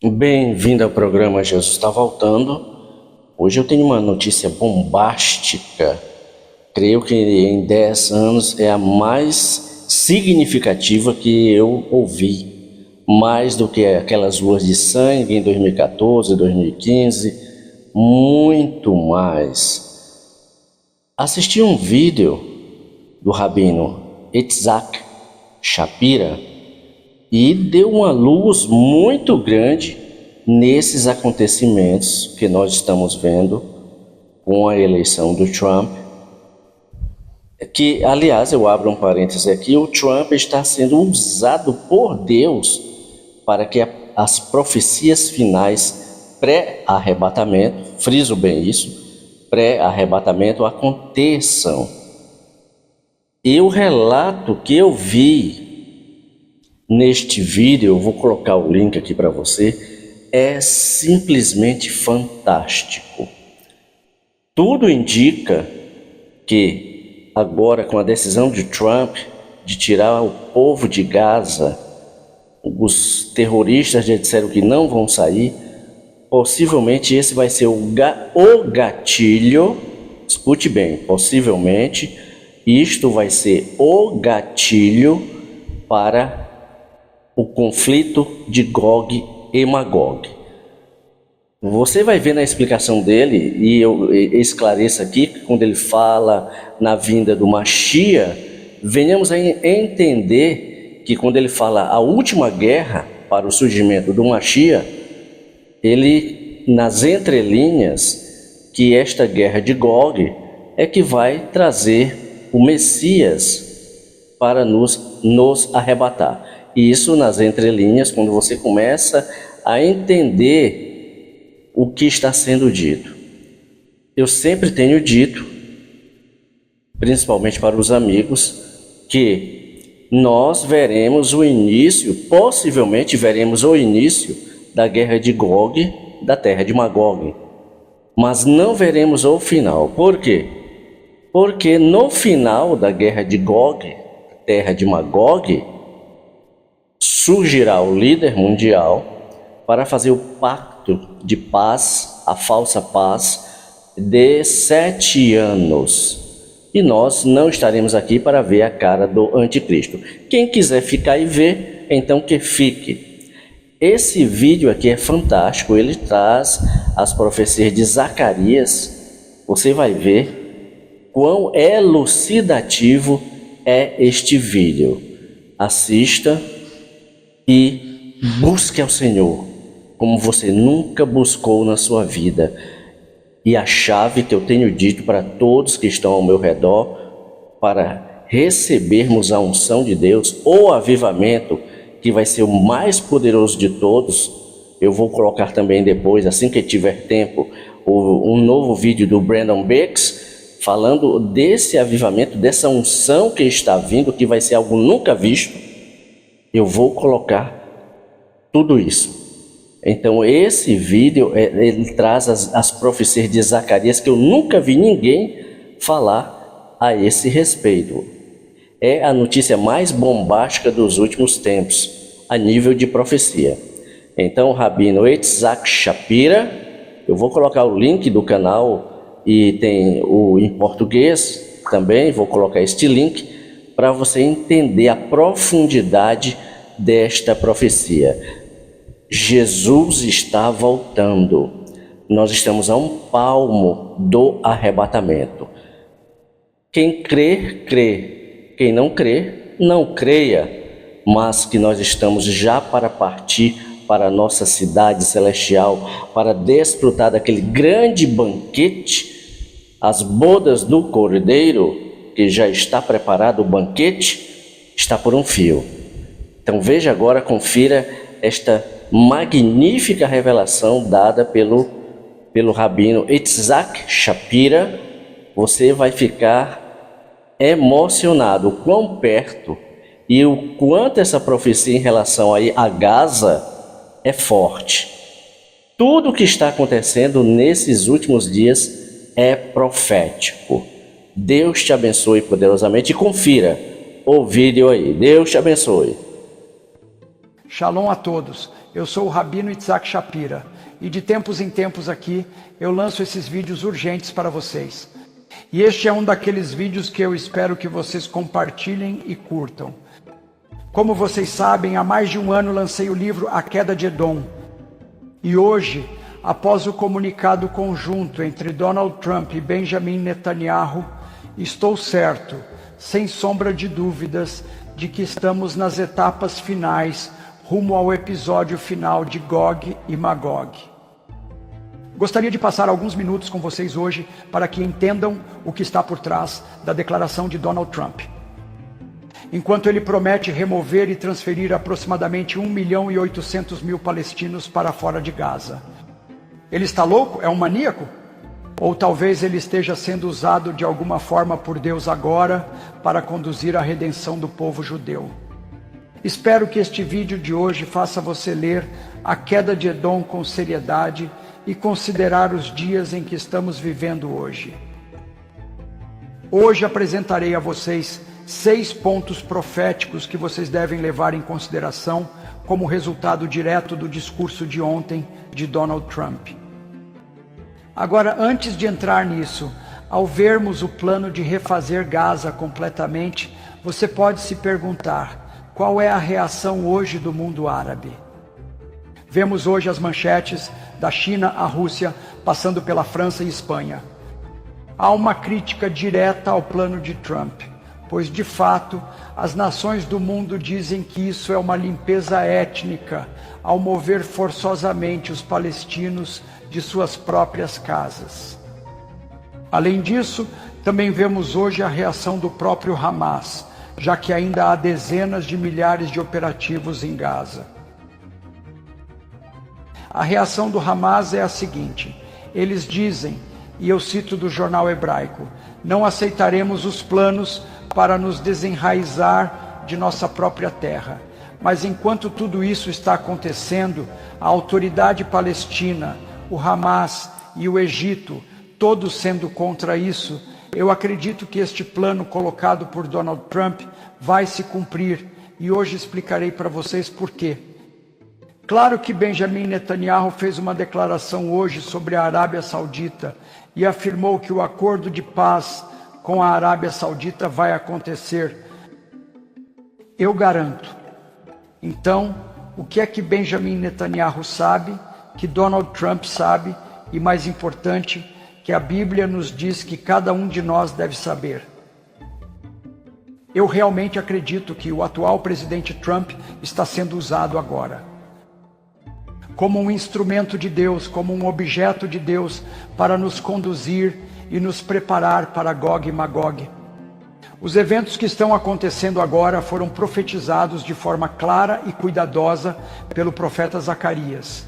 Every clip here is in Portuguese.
Bem-vindo ao programa Jesus está Voltando. Hoje eu tenho uma notícia bombástica. Creio que em 10 anos é a mais significativa que eu ouvi. Mais do que aquelas ruas de sangue em 2014, 2015. Muito mais. Assisti um vídeo do rabino Yitzhak Shapira e deu uma luz muito grande nesses acontecimentos que nós estamos vendo com a eleição do Trump. Que, aliás, eu abro um parêntese aqui, o Trump está sendo usado por Deus para que as profecias finais pré-arrebatamento, friso bem isso, pré-arrebatamento aconteçam. E o relato que eu vi neste vídeo, eu vou colocar o link aqui para você, é simplesmente fantástico. Tudo indica que agora, com a decisão de Trump de tirar o povo de Gaza, os terroristas já disseram que não vão sair, possivelmente esse vai ser o gatilho, escute bem, possivelmente isto vai ser o gatilho para o conflito de Gog e Magog. Você vai ver na explicação dele, e eu esclareço aqui, que quando ele fala na vinda do Mashiach, venhamos a entender que quando ele fala a última guerra para o surgimento do Mashiach, ele, nas entrelinhas, que esta guerra de Gog é que vai trazer o Messias para nos arrebatar. E isso nas entrelinhas, quando você começa a entender o que está sendo dito. Eu sempre tenho dito, principalmente para os amigos, que nós veremos o início, possivelmente veremos o início da guerra de Gog, da terra de Magog. Mas não veremos o final. Por quê? Porque no final da guerra de Gog, terra de Magog, surgirá o líder mundial para fazer o pacto de paz, a falsa paz, de 7 anos. E nós não estaremos aqui para ver a cara do anticristo. Quem quiser ficar e ver, então que fique. Esse vídeo aqui é fantástico, ele traz as profecias de Zacarias. Você vai ver quão elucidativo é este vídeo. Assista e busque ao Senhor como você nunca buscou na sua vida. E a chave que eu tenho dito para todos que estão ao meu redor, para recebermos a unção de Deus, ou avivamento, que vai ser o mais poderoso de todos. Eu vou colocar também depois, assim que tiver tempo, um novo vídeo do Brandon Biggs, falando desse avivamento, dessa unção que está vindo, que vai ser algo nunca visto. Eu vou colocar tudo isso. Então esse vídeo, ele traz as profecias de Zacarias que eu nunca vi ninguém falar a esse respeito. É a notícia mais bombástica dos últimos tempos, a nível de profecia. Então o rabino Yitzhak Shapira, eu vou colocar o link do canal e tem o em português também, vou colocar este link para você entender a profundidade desta profecia. Jesus está voltando. Nós estamos a um palmo do arrebatamento. Quem crer, crê. Quem não crer, não creia. Mas que nós estamos já para partir para a nossa cidade celestial, para desfrutar daquele grande banquete, as bodas do Cordeiro, que já está preparado o banquete, está por um fio. Então veja agora, confira esta magnífica revelação dada pelo rabino Yitzhak Shapira. Você vai ficar emocionado o quão perto e o quanto essa profecia em relação aí a Gaza é forte. Tudo o que está acontecendo nesses últimos dias é profético. Deus te abençoe poderosamente e confira o vídeo aí. Deus te abençoe. Shalom a todos. Eu sou o Rabino Itzhak Shapira e de tempos em tempos aqui eu lanço esses vídeos urgentes para vocês. E este é um daqueles vídeos que eu espero que vocês compartilhem e curtam. Como vocês sabem, há mais de um ano lancei o livro A Queda de Edom. E hoje, após o comunicado conjunto entre Donald Trump e Benjamin Netanyahu, estou certo, sem sombra de dúvidas, de que estamos nas etapas finais rumo ao episódio final de Gog e Magog. Gostaria de passar alguns minutos com vocês hoje para que entendam o que está por trás da declaração de Donald Trump. Enquanto ele promete remover e transferir aproximadamente 1.800.000 palestinos para fora de Gaza. Ele está louco? É um maníaco? Ou talvez ele esteja sendo usado de alguma forma por Deus agora para conduzir a redenção do povo judeu. Espero que este vídeo de hoje faça você ler A Queda de Edom com seriedade e considerar os dias em que estamos vivendo hoje. Hoje apresentarei a vocês 6 pontos proféticos que vocês devem levar em consideração como resultado direto do discurso de ontem de Donald Trump. Agora, antes de entrar nisso, ao vermos o plano de refazer Gaza completamente, você pode se perguntar: qual é a reação hoje do mundo árabe? Vemos hoje as manchetes da China à Rússia, passando pela França e Espanha. Há uma crítica direta ao plano de Trump, pois de fato as nações do mundo dizem que isso é uma limpeza étnica, ao mover forçosamente os palestinos de suas próprias casas. Além disso, também vemos hoje a reação do próprio Hamas, já que ainda há dezenas de milhares de operativos em Gaza. A reação do Hamas é a seguinte: eles dizem, e eu cito do jornal hebraico, não aceitaremos os planos para nos desenraizar de nossa própria terra. Mas enquanto tudo isso está acontecendo, a autoridade palestina, o Hamas e o Egito, todos sendo contra isso, eu acredito que este plano colocado por Donald Trump vai se cumprir e hoje explicarei para vocês por quê. Claro que Benjamin Netanyahu fez uma declaração hoje sobre a Arábia Saudita e afirmou que o acordo de paz com a Arábia Saudita vai acontecer. Eu garanto. Então, o que é que Benjamin Netanyahu sabe, que Donald Trump sabe e, mais importante, que a Bíblia nos diz que cada um de nós deve saber? Eu realmente acredito que o atual presidente Trump está sendo usado agora como um instrumento de Deus, como um objeto de Deus para nos conduzir e nos preparar para Gog e Magog. Os eventos que estão acontecendo agora foram profetizados de forma clara e cuidadosa pelo profeta Zacarias.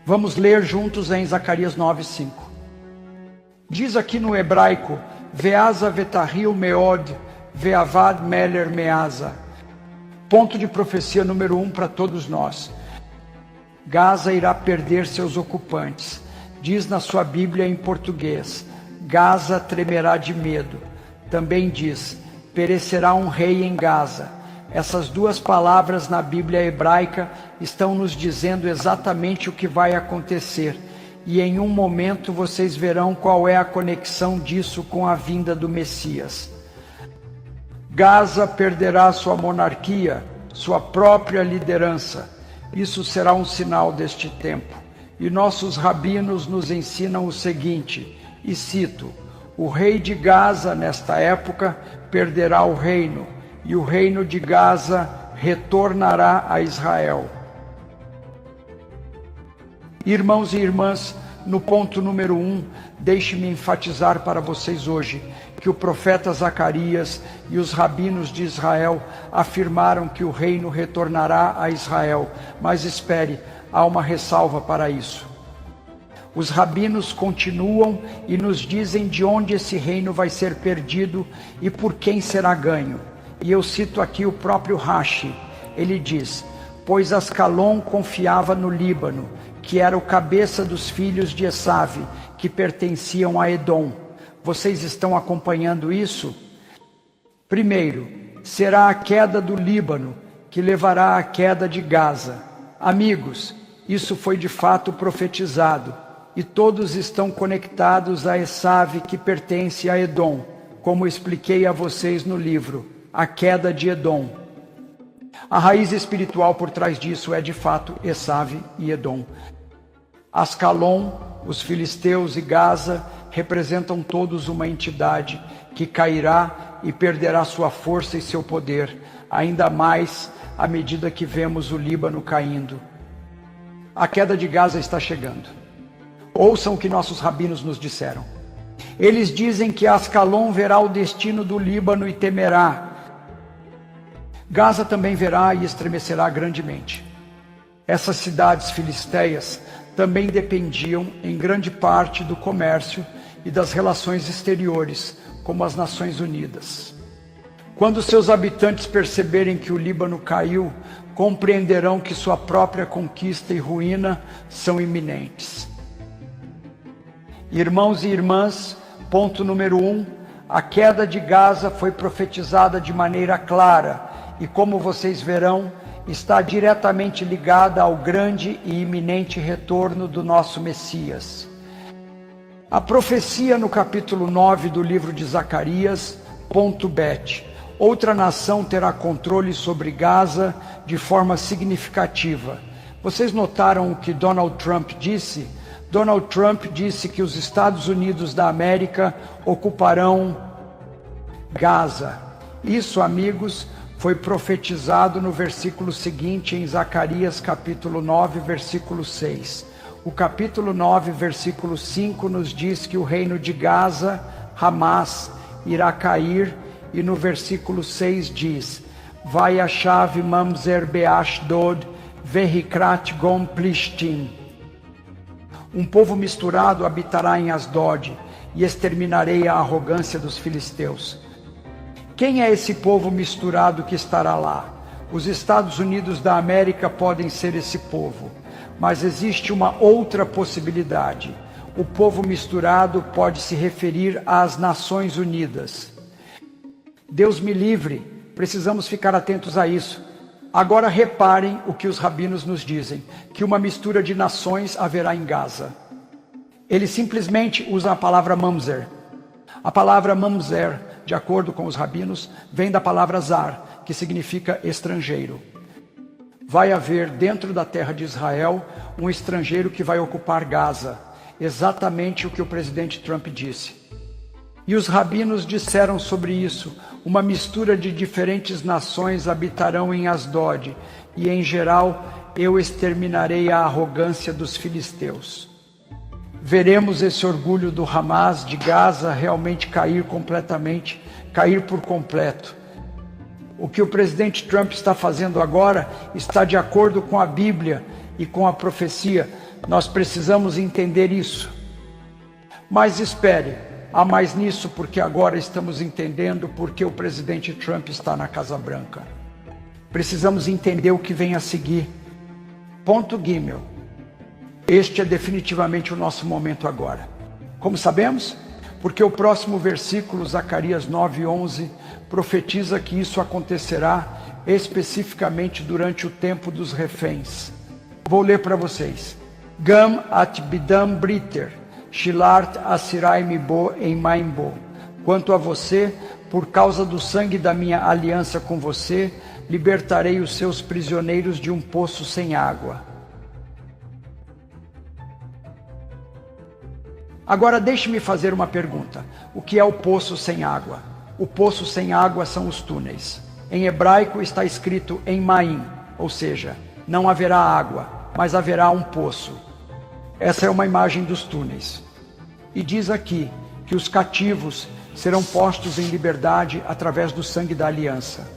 Vamos ler juntos em Zacarias 9:5. Diz aqui no hebraico: Ve'aza vetahil meod, ve'avad meler meaza. Ponto de profecia número 1 para todos nós. Gaza irá perder seus ocupantes. Diz na sua Bíblia em português: Gaza tremerá de medo. Também diz: perecerá um rei em Gaza. Essas duas palavras na Bíblia hebraica estão nos dizendo exatamente o que vai acontecer. E em um momento vocês verão qual é a conexão disso com a vinda do Messias. Gaza perderá sua monarquia, sua própria liderança. Isso será um sinal deste tempo. E nossos rabinos nos ensinam o seguinte, e cito: o rei de Gaza, nesta época, perderá o reino, e o reino de Gaza retornará a Israel. Irmãos e irmãs, no ponto número 1, deixe-me enfatizar para vocês hoje que o profeta Zacarias e os rabinos de Israel afirmaram que o reino retornará a Israel. Mas espere, há uma ressalva para isso. Os rabinos continuam e nos dizem de onde esse reino vai ser perdido e por quem será ganho. E eu cito aqui o próprio Rashi. Ele diz: pois Ascalon confiava no Líbano, que era o cabeça dos filhos de Esav, que pertenciam a Edom. Vocês estão acompanhando isso? Primeiro, será a queda do Líbano, que levará à queda de Gaza. Amigos, isso foi de fato profetizado, e todos estão conectados a Esav, que pertence a Edom, como expliquei a vocês no livro, A Queda de Edom. A raiz espiritual por trás disso é de fato Esav e Edom. Ascalon, os filisteus e Gaza representam todos uma entidade que cairá e perderá sua força e seu poder, ainda mais à medida que vemos o Líbano caindo. A queda de Gaza está chegando. Ouçam o que nossos rabinos nos disseram. Eles dizem que Ascalon verá o destino do Líbano e temerá. Gaza também verá e estremecerá grandemente. Essas cidades filisteias também dependiam em grande parte do comércio e das relações exteriores, como as Nações Unidas. Quando seus habitantes perceberem que o Líbano caiu, compreenderão que sua própria conquista e ruína são iminentes. Irmãos e irmãs, ponto número 1, a queda de Gaza foi profetizada de maneira clara e, como vocês verão, está diretamente ligada ao grande e iminente retorno do nosso Messias. A profecia no capítulo 9 do livro de Zacarias, ponto bet. Outra nação terá controle sobre Gaza de forma significativa. Vocês notaram o que Donald Trump disse? Donald Trump disse que os Estados Unidos da América ocuparão Gaza. Isso, amigos, foi profetizado no versículo seguinte em Zacarias capítulo 9, versículo 6. O capítulo 9, versículo 5 nos diz que o reino de Gaza, Hamas, irá cair, e no versículo 6 diz: Vai a chave mamzer beashdod vehikrat gom plishtim. Um povo misturado habitará em Asdod, e exterminarei a arrogância dos filisteus. Quem é esse povo misturado que estará lá? Os Estados Unidos da América podem ser esse povo, mas existe uma outra possibilidade. O povo misturado pode se referir às Nações Unidas. Deus me livre, precisamos ficar atentos a isso. Agora reparem o que os rabinos nos dizem, que uma mistura de nações haverá em Gaza. Eles simplesmente usam a palavra mamzer. A palavra mamzer, de acordo com os rabinos, vem da palavra zar, que significa estrangeiro. Vai haver dentro da terra de Israel um estrangeiro que vai ocupar Gaza, exatamente o que o presidente Trump disse. E os rabinos disseram sobre isso: uma mistura de diferentes nações habitarão em Asdod, e em geral eu exterminarei a arrogância dos filisteus. Veremos esse orgulho do Hamas de Gaza realmente cair completamente, cair por completo. O que o presidente Trump está fazendo agora está de acordo com a Bíblia e com a profecia. Nós precisamos entender isso. Mas espere, há mais nisso, porque agora estamos entendendo por que o presidente Trump está na Casa Branca. Precisamos entender o que vem a seguir. Ponto Gimel. Este é definitivamente o nosso momento agora. Como sabemos? Porque o próximo versículo, Zacarias 9:11, profetiza que isso acontecerá especificamente durante o tempo dos reféns. Vou ler para vocês. Gam at bidam briter, shilart asirai mibo em maimbo. Quanto a você, por causa do sangue da minha aliança com você, libertarei os seus prisioneiros de um poço sem água. Agora deixe-me fazer uma pergunta. O que é o poço sem água? O poço sem água são os túneis. Em hebraico está escrito em Maim, ou seja, não haverá água, mas haverá um poço. Essa é uma imagem dos túneis. E diz aqui que os cativos serão postos em liberdade através do sangue da aliança.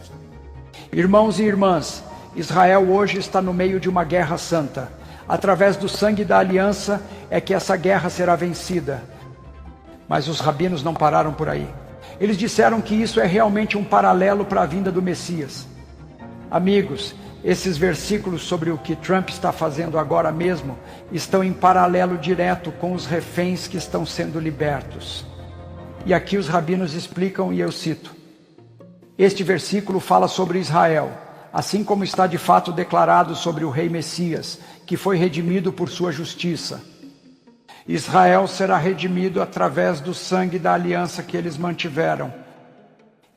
Irmãos e irmãs, Israel hoje está no meio de uma guerra santa. Através do sangue da aliança é que essa guerra será vencida. Mas os rabinos não pararam por aí. Eles disseram que isso é realmente um paralelo para a vinda do Messias. Amigos, esses versículos sobre o que Trump está fazendo agora mesmo estão em paralelo direto com os reféns que estão sendo libertos. E aqui os rabinos explicam, e eu cito: este versículo fala sobre Israel. assim como está de fato declarado sobre o rei Messias, que foi redimido por sua justiça. Israel será redimido através do sangue da aliança que eles mantiveram.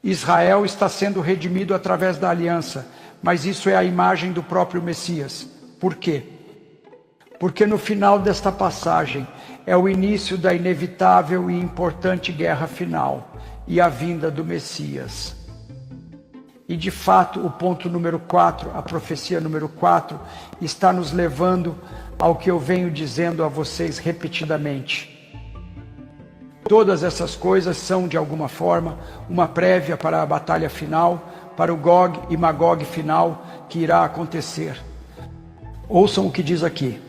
Israel está sendo redimido através da aliança, mas isso é a imagem do próprio Messias. Por quê? Porque no final desta passagem é o início da inevitável e importante guerra final e a vinda do Messias. E de fato, o ponto número 4, a profecia número 4, está nos levando ao que eu venho dizendo a vocês repetidamente. Todas essas coisas são, de alguma forma, uma prévia para a batalha final, para o Gog e Magog final que irá acontecer. Ouçam o que diz aqui.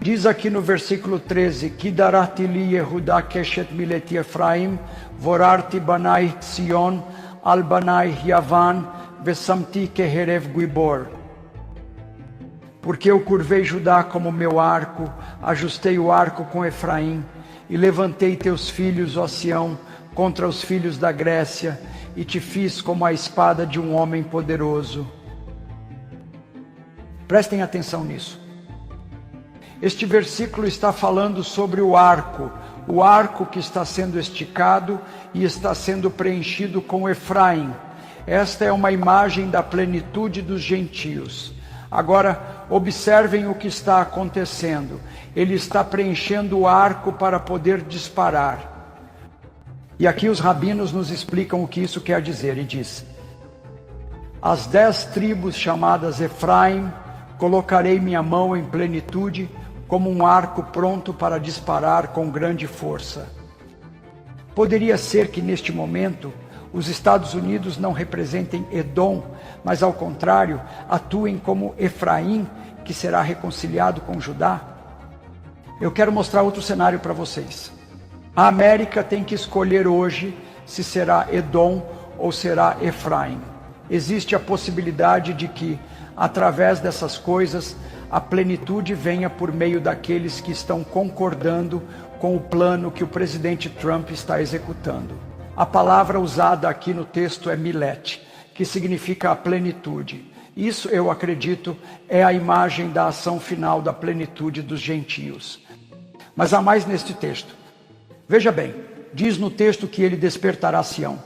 Diz aqui no versículo 13, Kidarati li Yehuda keshet mileti Efraim, vorarti banai Sion, al banai Yavan, vesamti keherev guibor. Porque eu curvei Judá como meu arco, ajustei o arco com Efraim, e levantei teus filhos, ó Sião, contra os filhos da Grécia, e te fiz como a espada de um homem poderoso. Prestem atenção nisso. Este versículo está falando sobre o arco que está sendo esticado e está sendo preenchido com Efraim. Esta é uma imagem da plenitude dos gentios. Agora, observem o que está acontecendo. Ele está preenchendo o arco para poder disparar. E aqui os rabinos nos explicam o que isso quer dizer. E diz: as 10 tribos chamadas Efraim, colocarei minha mão em plenitude, como um arco pronto para disparar com grande força. Poderia ser que neste momento os Estados Unidos não representem Edom, mas ao contrário, atuem como Efraim, que será reconciliado com Judá? Eu quero mostrar outro cenário para vocês. A América tem que escolher hoje se será Edom ou será Efraim. Existe a possibilidade de que, através dessas coisas, a plenitude venha por meio daqueles que estão concordando com o plano que o presidente Trump está executando. A palavra usada aqui no texto é milet, que significa a plenitude. Isso, eu acredito, é a imagem da ação final da plenitude dos gentios. Mas há mais neste texto. Veja bem, diz no texto que ele despertará Sião.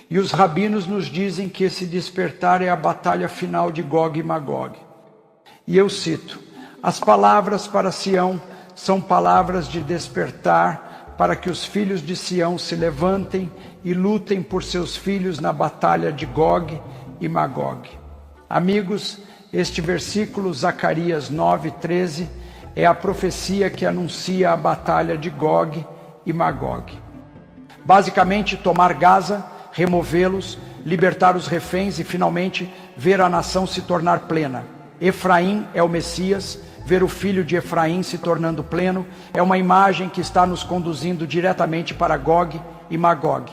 E os rabinos nos dizem que esse despertar é a batalha final de Gog e Magog. E eu cito: as palavras para Sião são palavras de despertar, para que os filhos de Sião se levantem e lutem por seus filhos na batalha de Gog e Magog. Amigos, este versículo, Zacarias 9:13, é a profecia que anuncia a batalha de Gog e Magog. Basicamente, tomar Gaza, removê-los, libertar os reféns e finalmente ver a nação se tornar plena. Efraim é o Messias. Ver o filho de Efraim se tornando pleno é uma imagem que está nos conduzindo diretamente para Gog e Magog.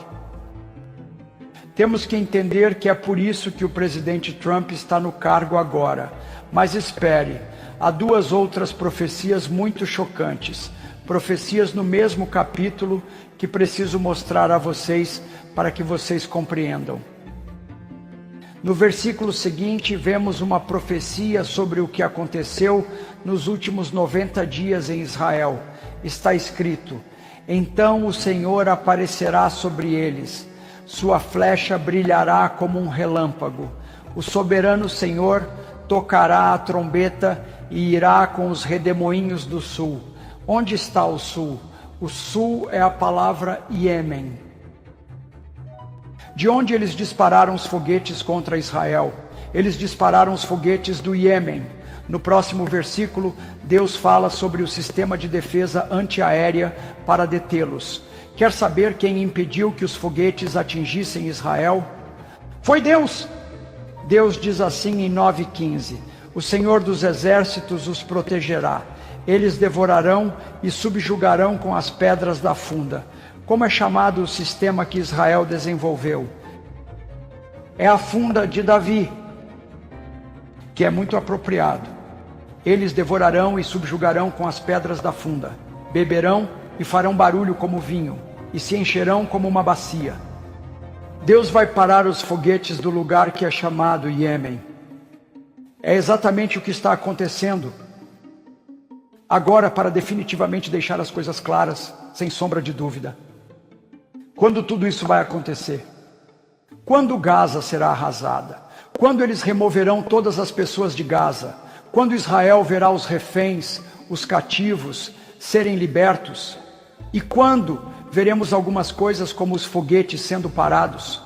Temos que entender que é por isso que o presidente Trump está no cargo agora. Mas espere, há 2 outras profecias muito chocantes, profecias no mesmo capítulo que preciso mostrar a vocês para que vocês compreendam. No versículo seguinte, vemos uma profecia sobre o que aconteceu nos últimos 90 dias em Israel. Está escrito: então o Senhor aparecerá sobre eles, sua flecha brilhará como um relâmpago. O soberano Senhor tocará a trombeta e irá com os redemoinhos do sul. Onde está o sul? O sul é a palavra Iêmen. De onde eles dispararam os foguetes contra Israel? Eles dispararam os foguetes do Iêmen. No próximo versículo, Deus fala sobre o sistema de defesa antiaérea para detê-los. Quer saber quem impediu que os foguetes atingissem Israel? Foi Deus! Deus diz assim em 9:15: o Senhor dos exércitos os protegerá. Eles devorarão e subjugarão com as pedras da funda. Como é chamado o sistema que Israel desenvolveu? É a funda de Davi, que é muito apropriado. Eles devorarão e subjugarão com as pedras da funda. Beberão e farão barulho como vinho, e se encherão como uma bacia. Deus vai parar os foguetes do lugar que é chamado Iêmen. É exatamente o que está acontecendo agora, para definitivamente deixar as coisas claras, sem sombra de dúvida. Quando tudo isso vai acontecer? Quando Gaza será arrasada? Quando eles removerão todas as pessoas de Gaza? Quando Israel verá os reféns, os cativos, serem libertos? E quando veremos algumas coisas como os foguetes sendo parados?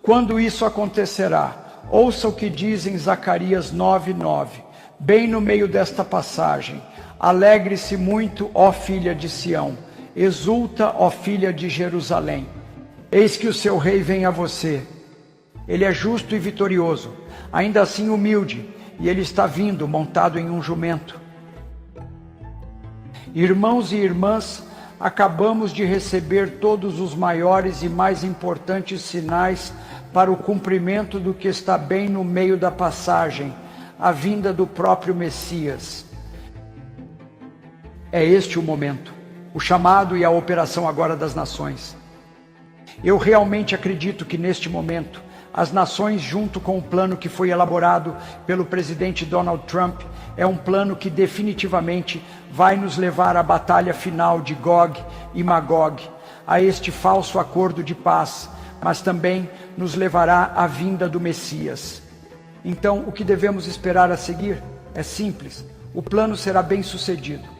Quando isso acontecerá, ouça o que diz em Zacarias 9:9, bem no meio desta passagem: alegre-se muito, ó filha de Sião, exulta, ó filha de Jerusalém. Eis que o seu rei vem a você. Ele é justo e vitorioso, ainda assim humilde, e ele está vindo montado em um jumento. Irmãos e irmãs, acabamos de receber todos os maiores e mais importantes sinais para o cumprimento do que está bem no meio da passagem, a vinda do próprio Messias. É este o momento, o chamado e a operação agora das nações. Eu realmente acredito que neste momento, as nações, junto com o plano que foi elaborado pelo presidente Donald Trump, é um plano que definitivamente vai nos levar à batalha final de Gog e Magog, a este falso acordo de paz, mas também nos levará à vinda do Messias. Então, o que devemos esperar a seguir é simples: o plano será bem sucedido.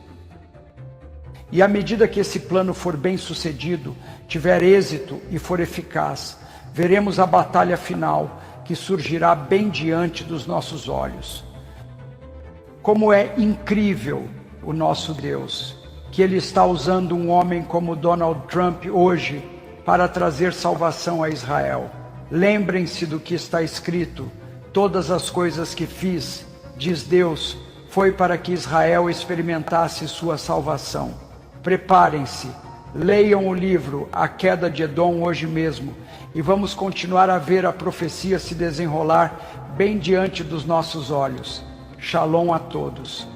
E à medida que esse plano for bem sucedido, tiver êxito e for eficaz, veremos a batalha final que surgirá bem diante dos nossos olhos. Como é incrível o nosso Deus, que Ele está usando um homem como Donald Trump hoje para trazer salvação a Israel. Lembrem-se do que está escrito: todas as coisas que fiz, diz Deus, foi para que Israel experimentasse sua salvação. Preparem-se, leiam o livro A Queda de Edom hoje mesmo, e vamos continuar a ver a profecia se desenrolar bem diante dos nossos olhos. Shalom a todos.